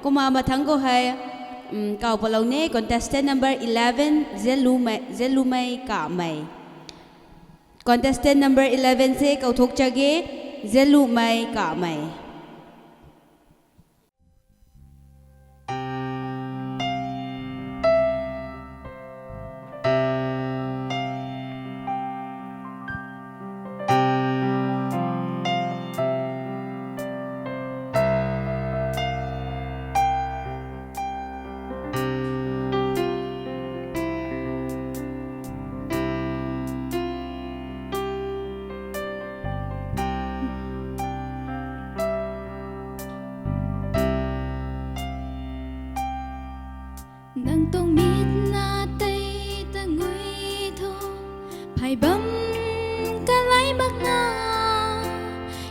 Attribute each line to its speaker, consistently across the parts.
Speaker 1: Kumama thangko hai kau palau ne contestant number 11 JENLUMEI KAMEI. Contestant number 11 se kau thok chage JENLUMEI KAMEI.
Speaker 2: Nang tong mit na tay ta ngui tho phai bấm ka lai bak na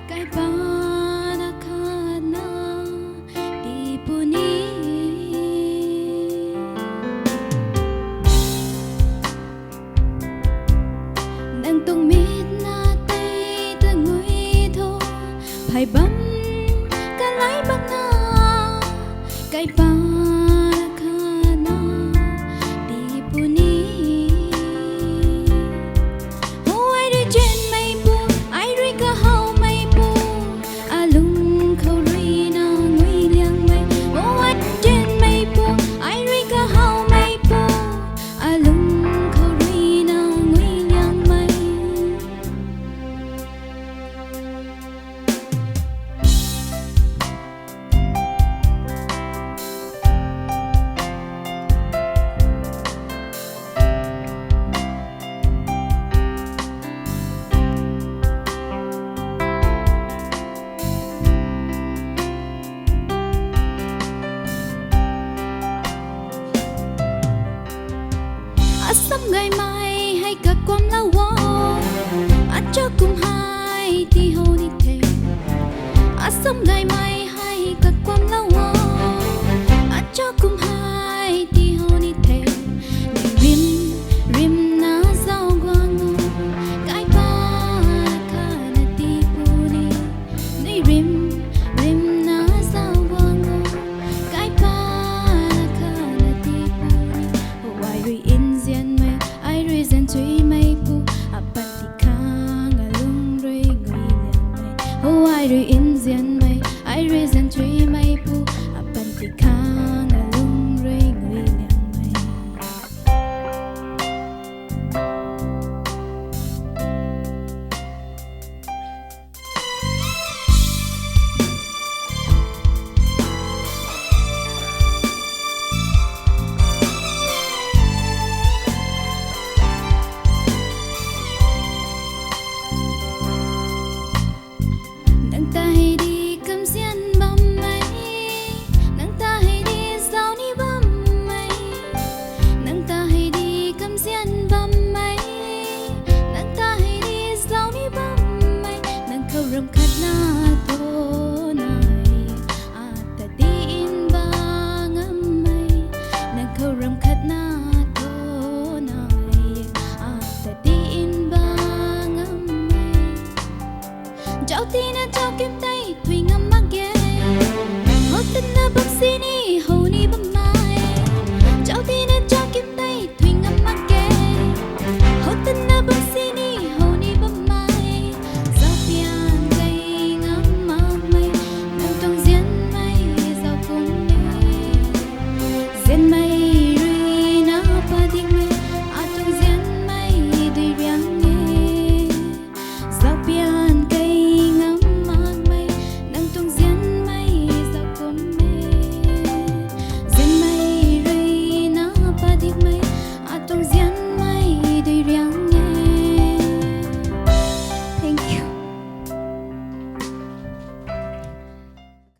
Speaker 2: kai pa na khana ti puni nang tong mit na tay ta ngui tho phai bấm ka lai bak na kai pa Asam ngày mai hay cả quam la wo cho cùng hai thì hô đi thế Asam ngày mai hay cả quam la wo cho cùng hai thì hô đi thế rim rim na giao quang cái ba ka na ti puni ni rim rim na giao quang cái ba ka na ti puni why we in Chui mây pu a pati khang a lung rui ngui liang mây, oh ai rui in diện